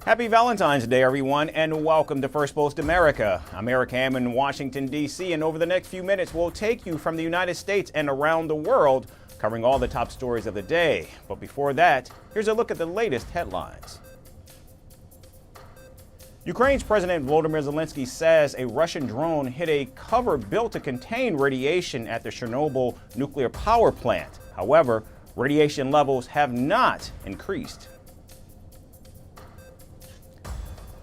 Happy Valentine's Day, everyone, and welcome to Firstpost America. I'm Eric Ham in Washington, D.C., and over the next few minutes, we'll take you from the United States and around the world, covering all the top stories of the day. But before that, here's a look at the latest headlines. Ukraine's President Volodymyr Zelensky says a Russian drone hit a cover built to contain radiation at the Chernobyl nuclear power plant. However, radiation levels have not increased.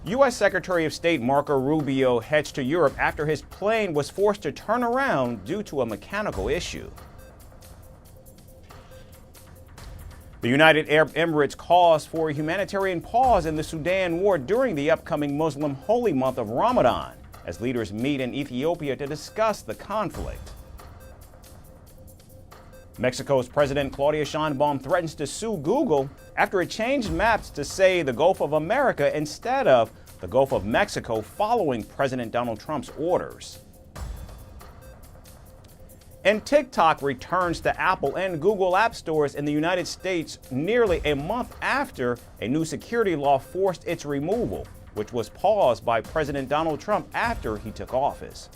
U.S. Secretary of State Marco Rubio heads to Europe after his plane was forced to turn around due to a mechanical issue. The United Arab Emirates calls for a humanitarian pause in the Sudan war during the upcoming Muslim holy month of Ramadan, as leaders meet in Ethiopia to discuss the conflict. Mexico's President Claudia Sheinbaum threatens to sue Google after it changed maps to say the Gulf of America instead of the Gulf of Mexico following President Donald Trump's orders. And TikTok returns to Apple and Google app stores in the United States nearly a month after a new security law forced its removal, which was paused by President Donald Trump after he took office.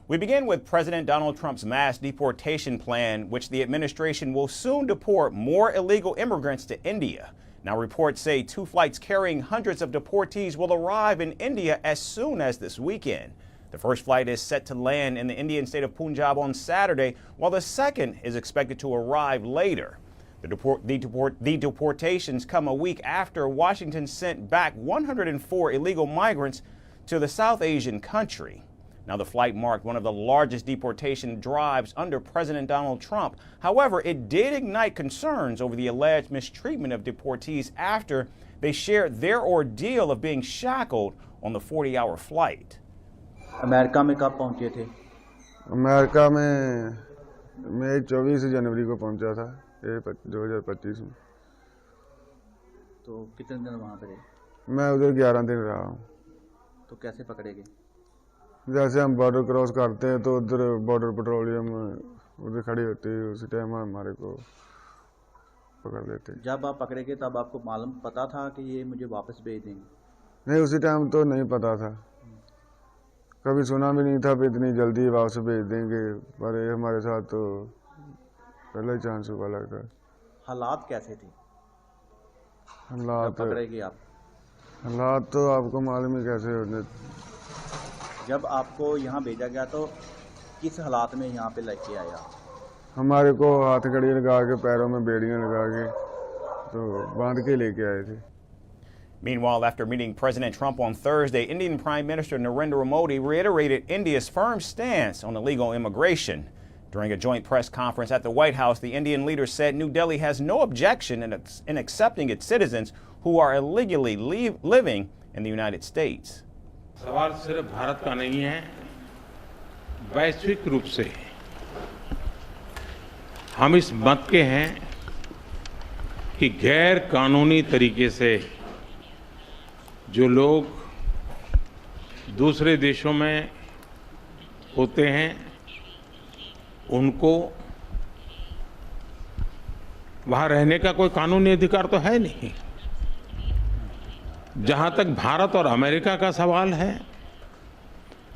We begin with President Donald Trump's mass deportation plan, which the administration will soon deport more illegal immigrants to India. Now, reports say 2 flights carrying hundreds of deportees will arrive in India as soon as this weekend. The first flight is set to land in the Indian state of Punjab on Saturday, while the second is expected to arrive later. The deportations come a week after Washington sent back 104 illegal migrants to the South Asian country. Now, the flight marked one of the largest deportation drives under President Donald Trump. However, it did ignite concerns over the alleged mistreatment of deportees after they shared their ordeal of being shackled on the 40-hour flight. America में कब पहुंचे थे? America में मैं 24 जनवरी को पहुंचा था 2025 में। तो कितने दिन वहाँ पे रहे? मैं उधर 11 दिन रहा हूँ। तो कैसे पकड़े गए? जैसे हम बॉर्डर क्रॉस करते हैं तो उधर बॉर्डर पेट्रोलियम उधर खड़ी होती है, उसी टाइम हमारे को पकड़ लेते हैं। जब आप पकड़े गए तब आपको मालूम पता था कि ये मुझे वापस भेज देंगे? नहीं, उसी टाइम तो नहीं पता था, कभी सुना भी नहीं था कि इतनी जल्दी वापस भेज देंगे, पर ये हमारे साथ तो पहला ही चांस हुआ लगता है। हालात कैसे थे? हालात पकड़े गए आप? हालात तो आपको मालूम ही कैसे होते। जब आपको यहाँ भेजा गया तो किस हालात में यहाँ पे लेके आया? हमारे को हाथ कड़ी लगा के पैरों में बेड़ियां लगा के तो बांध के लेके आए थे। Meanwhile, after meeting President Trump on Thursday, Indian Prime Minister Narendra Modi reiterated India's firm stance on illegal immigration. During a joint press conference at the White House, the Indian leader said New Delhi has no objection in accepting its citizens who are illegally living in the United States. सवाल सिर्फ भारत का नहीं है, वैश्विक रूप से हम इस मत के हैं कि गैर कानूनी तरीके से जो लोग दूसरे देशों में होते हैं उनको वहाँ रहने का कोई कानूनी अधिकार तो है नहीं। जहाँ तक भारत और अमेरिका का सवाल है,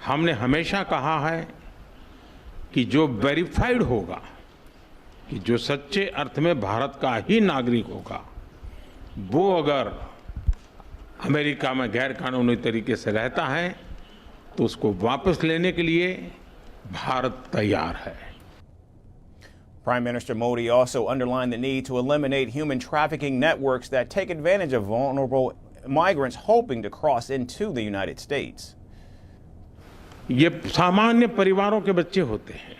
हमने हमेशा कहा है कि जो वेरीफाइड होगा, कि जो सच्चे अर्थ में भारत का ही नागरिक होगा, वो अगर अमेरिका में गैर कानूनी तरीके से रहता है तो उसको वापस लेने के लिए भारत तैयार है। Prime Minister Modi also underlined the need to eliminate human trafficking networks that take advantage of vulnerable migrants hoping to cross into the United States. ये सामान्य परिवारों के बच्चे होते हैं,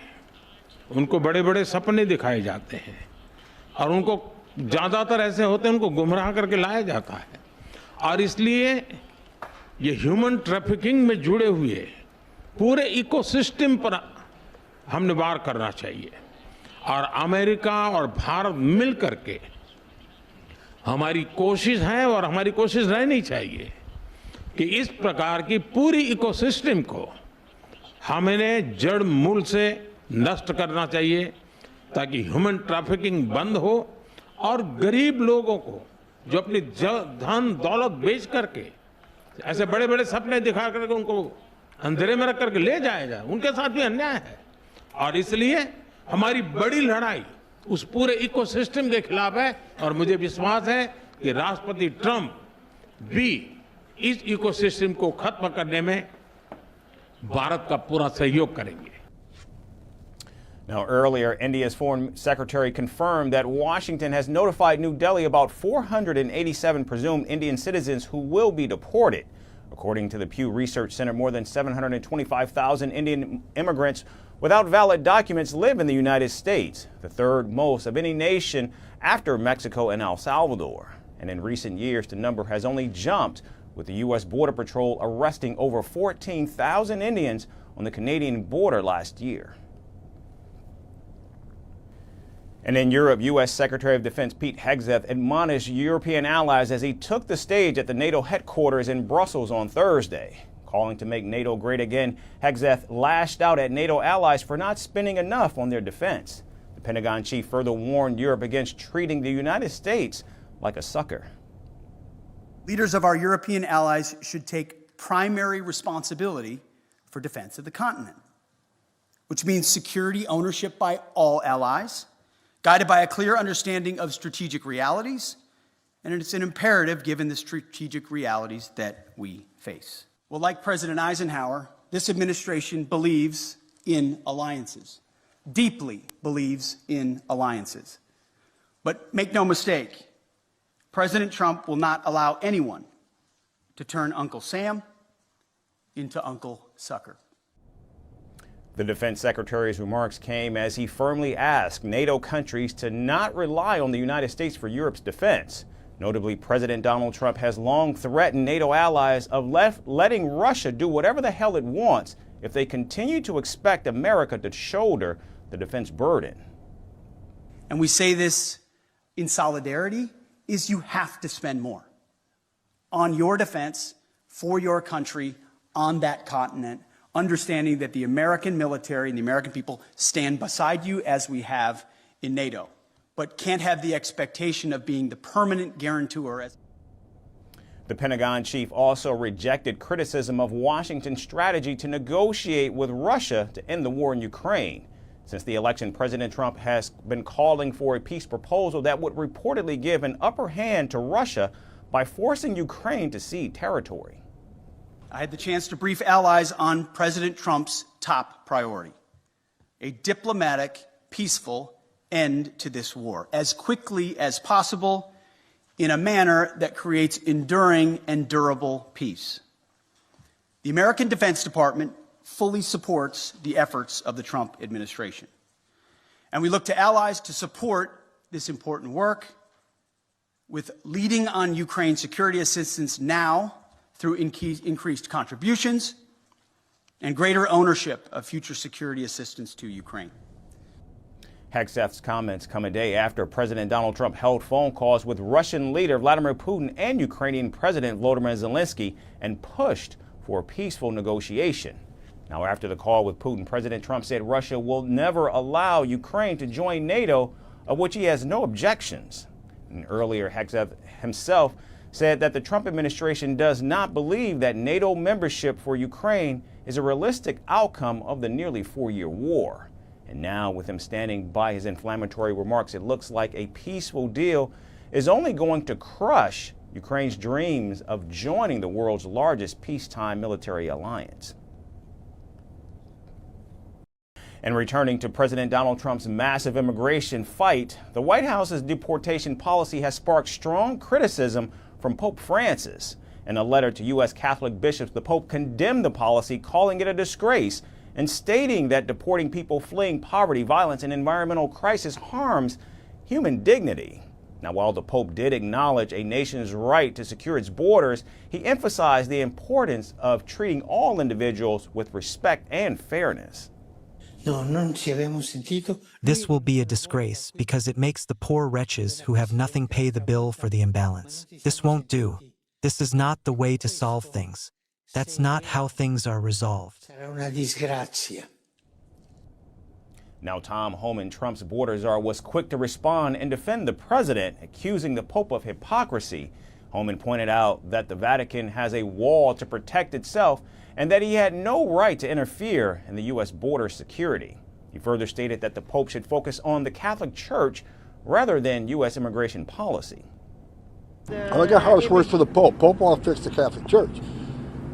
उनको बड़े बड़े सपने दिखाए जाते हैं और उनको ज़्यादातर ऐसे होते हैं उनको गुमराह करके लाया जाता है, और इसलिए ये ह्यूमन ट्रैफिकिंग में जुड़े हुए पूरे इकोसिस्टम पर हमने वार करना चाहिए। और अमेरिका और भारत मिल करके हमारी कोशिश है और हमारी कोशिश रहनी चाहिए कि इस प्रकार की पूरी इकोसिस्टम को हमें जड़ मूल से नष्ट करना चाहिए ताकि ह्यूमन ट्रैफिकिंग बंद हो और गरीब लोगों को जो अपनी धन दौलत बेच करके ऐसे बड़े बड़े सपने दिखा करके उनको अंधेरे में रख करके ले जाया जाए, उनके साथ भी अन्याय है। और इसलिए हमारी बड़ी लड़ाई उस पूरे इकोसिस्टम के खिलाफ है और मुझे विश्वास है कि राष्ट्रपति ट्रंप भी इस इकोसिस्टम को खत्म करने में भारत का पूरा सहयोग करेंगे। Now, earlier, India's Foreign Secretary confirmed that Washington has notified New Delhi about 487 presumed Indian citizens who will be deported. According to the Pew Research Center, more than 725,000 Indian immigrants without valid documents live in the United States, the third most of any nation after Mexico and El Salvador. And in recent years, the number has only jumped, with the U.S. Border Patrol arresting over 14,000 Indians on the Canadian border last year. And in Europe, U.S. Secretary of Defense Pete Hegseth admonished European allies as he took the stage at the NATO headquarters in Brussels on Thursday. Calling to make NATO great again, Hegseth lashed out at NATO allies for not spending enough on their defense. The Pentagon chief further warned Europe against treating the United States like a sucker. Leaders of our European allies should take primary responsibility for defense of the continent, which means security ownership by all allies, guided by a clear understanding of strategic realities, and it's an imperative given the strategic realities that we face. Well, like President Eisenhower, this administration believes in alliances, deeply believes in alliances. But make no mistake, President Trump will not allow anyone to turn Uncle Sam into Uncle Sucker. The defense secretary's remarks came as he firmly asked NATO countries to not rely on the United States for Europe's defense. Notably, President Donald Trump has long threatened NATO allies of letting Russia do whatever the hell it wants if they continue to expect America to shoulder the defense burden. And we say this in solidarity, is you have to spend more on your defense for your country on that continent, understanding that the American military and the American people stand beside you as we have in NATO, but can't have the expectation of being the permanent guarantor. The Pentagon chief also rejected criticism of Washington's strategy to negotiate with Russia to end the war in Ukraine. Since the election, President Trump has been calling for a peace proposal that would reportedly give an upper hand to Russia by forcing Ukraine to cede territory. I had the chance to brief allies on President Trump's top priority, a diplomatic, peaceful end to this war as quickly as possible in a manner that creates enduring and durable peace. The American Defense Department fully supports the efforts of the Trump administration, and we look to allies to support this important work with leading on Ukraine security assistance now through increased contributions and greater ownership of future security assistance to Ukraine. Hegseth's comments come a day after President Donald Trump held phone calls with Russian leader Vladimir Putin and Ukrainian President Volodymyr Zelensky and pushed for a peaceful negotiation. Now, after the call with Putin, President Trump said Russia will never allow Ukraine to join NATO, of which he has no objections. And earlier, Hegseth himself said that the Trump administration does not believe that NATO membership for Ukraine is a realistic outcome of the nearly 4-year war. And now, with him standing by his inflammatory remarks, it looks like a peaceful deal is only going to crush Ukraine's dreams of joining the world's largest peacetime military alliance. And returning to President Donald Trump's massive immigration fight, the White House's deportation policy has sparked strong criticism from Pope Francis. In a letter to U.S. Catholic bishops, the Pope condemned the policy, calling it a disgrace, and stating that deporting people fleeing poverty, violence, and environmental crisis harms human dignity. Now, while the Pope did acknowledge a nation's right to secure its borders, he emphasized the importance of treating all individuals with respect and fairness. This will be a disgrace because it makes the poor wretches who have nothing pay the bill for the imbalance. This won't do. This is not the way to solve things. That's not how things are resolved. Now, Tom Homan, Trump's border czar, was quick to respond and defend the president, accusing the Pope of hypocrisy. Homan pointed out that the Vatican has a wall to protect itself and that he had no right to interfere in the U.S. border security. He further stated that the Pope should focus on the Catholic Church rather than U.S. immigration policy. I like how this works for the Pope. Pope wants to fix the Catholic Church.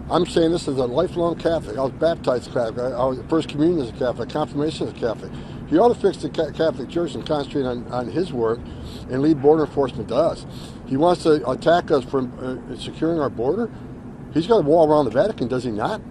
I'm saying this as a lifelong Catholic. I was baptized Catholic. I was First Communion as a Catholic, Confirmation as a Catholic. He ought to fix the Catholic Church and concentrate on his work and leave border enforcement to us. He wants to attack us for securing our border. He's got a wall around the Vatican, does he not?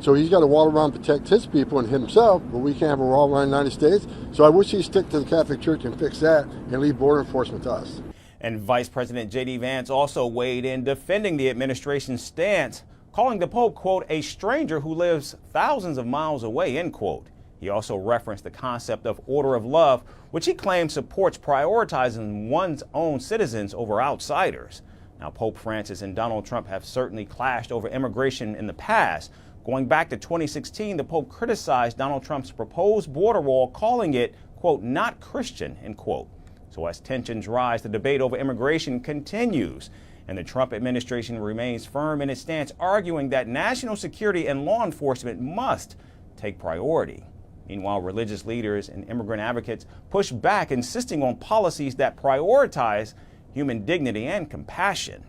So he's got a wall around to protect his people and himself, but we can't have a wall around the United States. So I wish he'd stick to the Catholic Church and fix that and leave border enforcement to us. And Vice President J.D. Vance also weighed in defending the administration's stance, calling the Pope, quote, a stranger who lives thousands of miles away, end quote. He also referenced the concept of order of love, which he claims supports prioritizing one's own citizens over outsiders. Now, Pope Francis and Donald Trump have certainly clashed over immigration in the past. Going back to 2016, the Pope criticized Donald Trump's proposed border wall, calling it, quote, not Christian, end quote. So as tensions rise, the debate over immigration continues, and the Trump administration remains firm in its stance, arguing that national security and law enforcement must take priority. Meanwhile, religious leaders and immigrant advocates push back, insisting on policies that prioritize human dignity and compassion.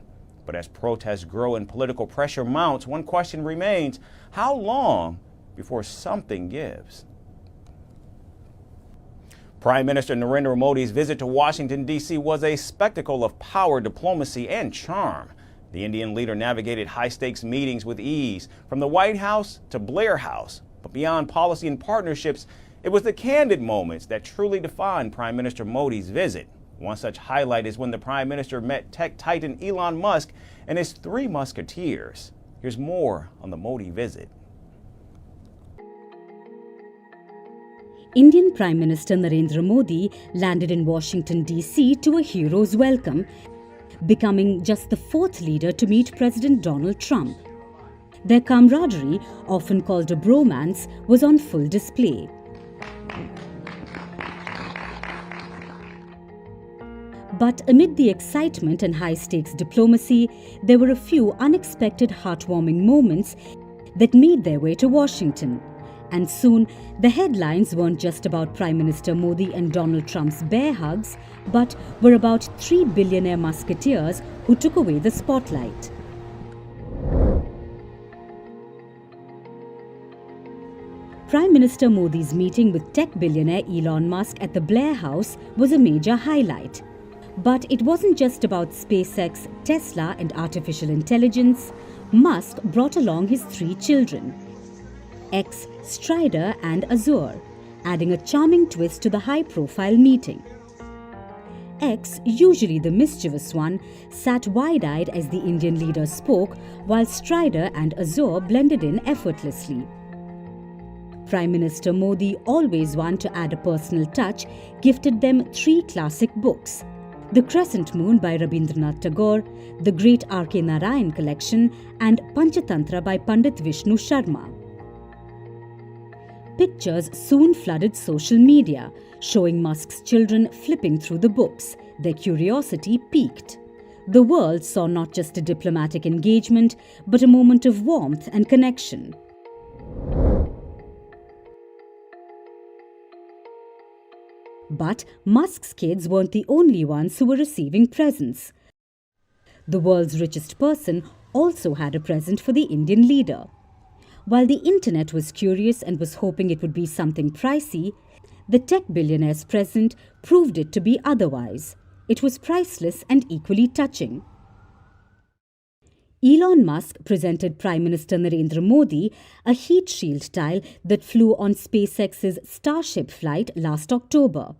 But as protests grow and political pressure mounts, one question remains: how long before something gives? Prime Minister Narendra Modi's visit to Washington, D.C. was a spectacle of power, diplomacy, and charm. The Indian leader navigated high-stakes meetings with ease, from the White House to Blair House. But beyond policy and partnerships, it was the candid moments that truly defined Prime Minister Modi's visit. One such highlight is when the Prime Minister met tech titan Elon Musk and his three musketeers. Here's more on the Modi visit. Indian Prime Minister Narendra Modi landed in Washington, D.C. to a hero's welcome, becoming just the fourth leader to meet President Donald Trump. Their camaraderie, often called a bromance, was on full display. But amid the excitement and high-stakes diplomacy, there were a few unexpected heartwarming moments that made their way to Washington. And soon, the headlines weren't just about Prime Minister Modi and Donald Trump's bear hugs, but were about 3 billionaire musketeers who took away the spotlight. Prime Minister Modi's meeting with tech billionaire Elon Musk at the Blair House was a major highlight. But it wasn't just about SpaceX, Tesla, and artificial intelligence. Musk brought along his 3 children, X, Strider, and Azure, adding a charming twist to the high-profile meeting. X, usually the mischievous one, sat wide-eyed as the Indian leader spoke, while Strider and Azure blended in effortlessly. Prime Minister Modi, always one to add a personal touch, gifted them 3 classic books: The Crescent Moon by Rabindranath Tagore, The Great R.K. Narayan Collection, and Panchatantra by Pandit Vishnu Sharma. Pictures soon flooded social media, showing Musk's children flipping through the books. Their curiosity piqued. The world saw not just a diplomatic engagement, but a moment of warmth and connection. But Musk's kids weren't the only ones who were receiving presents. The world's richest person also had a present for the Indian leader. While the internet was curious and was hoping it would be something pricey, the tech billionaire's present proved it to be otherwise. It was priceless and equally touching. Elon Musk presented Prime Minister Narendra Modi a heat shield tile that flew on SpaceX's Starship flight last October.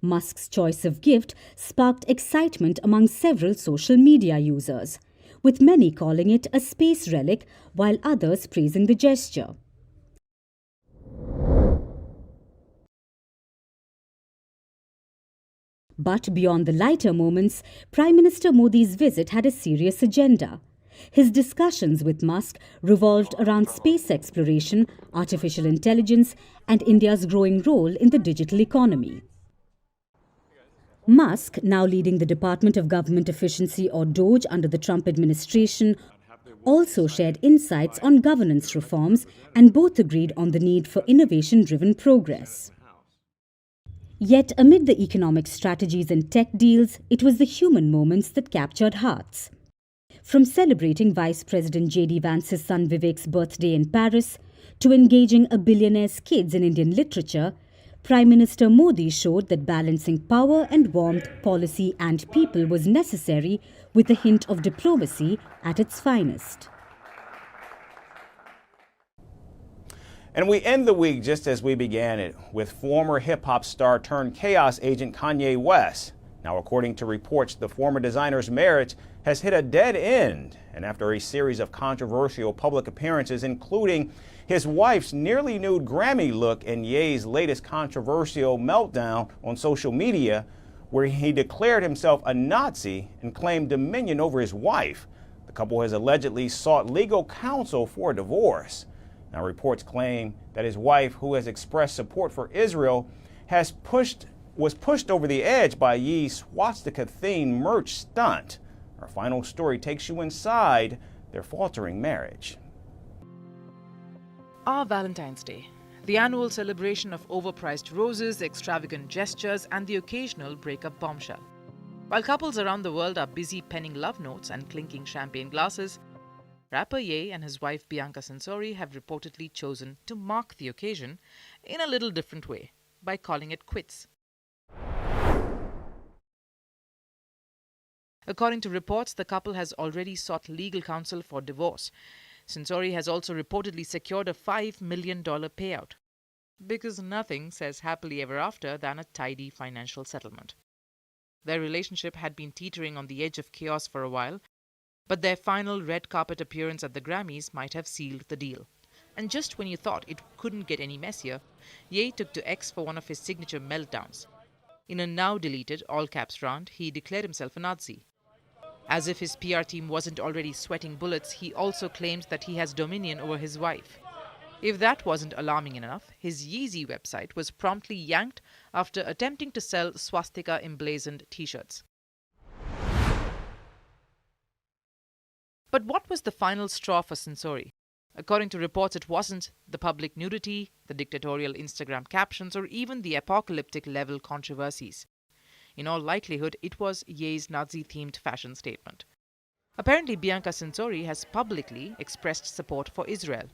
Musk's choice of gift sparked excitement among several social media users, with many calling it a space relic while others praising the gesture. But beyond the lighter moments, Prime Minister Modi's visit had a serious agenda. His discussions with Musk revolved around space exploration, artificial intelligence, and India's growing role in the digital economy. Musk, now leading the Department of Government Efficiency or DOGE under the Trump administration, also shared insights on governance reforms, and both agreed on the need for innovation-driven progress. Yet amid the economic strategies and tech deals, it was the human moments that captured hearts. From celebrating Vice President J.D. Vance's son Vivek's birthday in Paris to engaging a billionaire's kids in Indian literature, Prime Minister Modi showed that balancing power and warmth, policy and people was necessary, with a hint of diplomacy at its finest. And we end the week just as we began it, with former hip-hop star turned chaos agent Kanye West. Now, according to reports, the former designer's marriage has hit a dead end. And after a series of controversial public appearances, including his wife's nearly nude Grammy look and Ye's latest controversial meltdown on social media, where he declared himself a Nazi and claimed dominion over his wife, the couple has allegedly sought legal counsel for a divorce. Now, reports claim that his wife, who has expressed support for Israel, was pushed over the edge by Ye's swastika-themed merch stunt. Our final story takes you inside their faltering marriage. Our Valentine's Day, the annual celebration of overpriced roses, extravagant gestures, and the occasional breakup bombshell. While couples around the world are busy penning love notes and clinking champagne glasses, rapper Ye and his wife Bianca Censori have reportedly chosen to mark the occasion in a little different way, by calling it quits. According to reports, the couple has already sought legal counsel for divorce. Censori has also reportedly secured a $5 million payout, because nothing says happily ever after than a tidy financial settlement. Their relationship had been teetering on the edge of chaos for a while, but their final red carpet appearance at the Grammys might have sealed the deal. And just when you thought it couldn't get any messier, Ye took to X for one of his signature meltdowns. In a now-deleted all-caps rant, he declared himself a Nazi. As if his PR team wasn't already sweating bullets, he also claims that he has dominion over his wife. If that wasn't alarming enough, his Yeezy website was promptly yanked after attempting to sell swastika-emblazoned t-shirts. But what was the final straw for Censori? According to reports, it wasn't the public nudity, the dictatorial Instagram captions, or even the apocalyptic-level controversies. In all likelihood, it was Ye's Nazi-themed fashion statement. Apparently, Bianca Censori has publicly expressed support for Israel,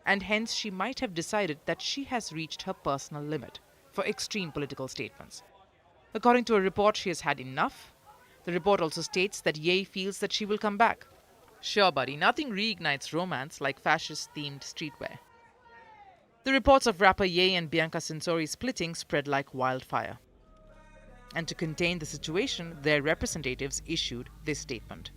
and hence she might have decided that she has reached her personal limit for extreme political statements. According to a report, she has had enough. The report also states that Ye feels that she will come back. Sure, buddy, nothing reignites romance like fascist-themed streetwear. The reports of rapper Ye and Bianca Censori splitting spread like wildfire. And to contain the situation, their representatives issued this statement.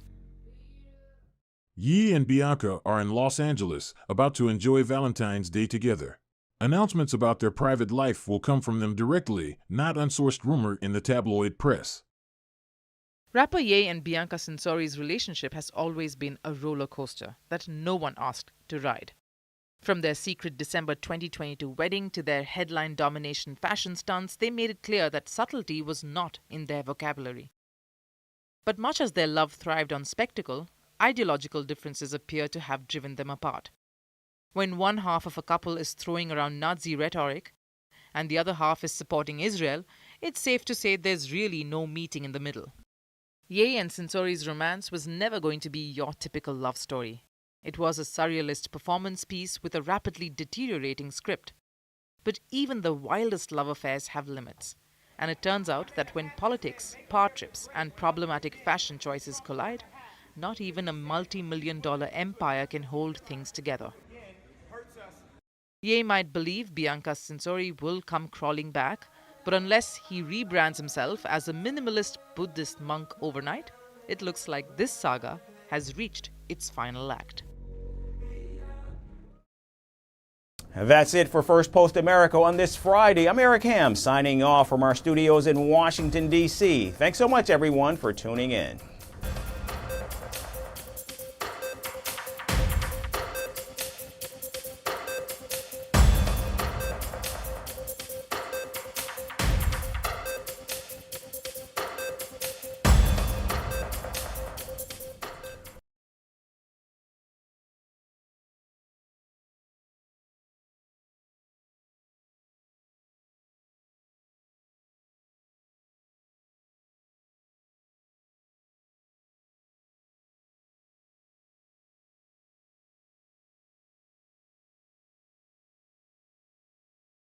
Ye and Bianca are in Los Angeles, about to enjoy Valentine's Day together. Announcements about their private life will come from them directly, not unsourced rumor in the tabloid press. Rapper Ye and Bianca Censori's relationship has always been a roller coaster that no one asked to ride. From their secret December 2022 wedding to their headline domination fashion stunts, they made it clear that subtlety was not in their vocabulary. But much as their love thrived on spectacle, ideological differences appear to have driven them apart. When one half of a couple is throwing around Nazi rhetoric and the other half is supporting Israel, it's safe to say there's really no meeting in the middle. Ye and Censori's romance was never going to be your typical love story. It was a surrealist performance piece with a rapidly deteriorating script. But even the wildest love affairs have limits. And it turns out that when politics, power trips, and problematic fashion choices collide, not even a multi-million-dollar empire can hold things together. Ye might believe Bianca Censori will come crawling back, but unless he rebrands himself as a minimalist Buddhist monk overnight, it looks like this saga has reached its final act. That's it for First Post America on this Friday. I'm Eric Ham signing off from our studios in Washington, D.C. Thanks so much, everyone, for tuning in.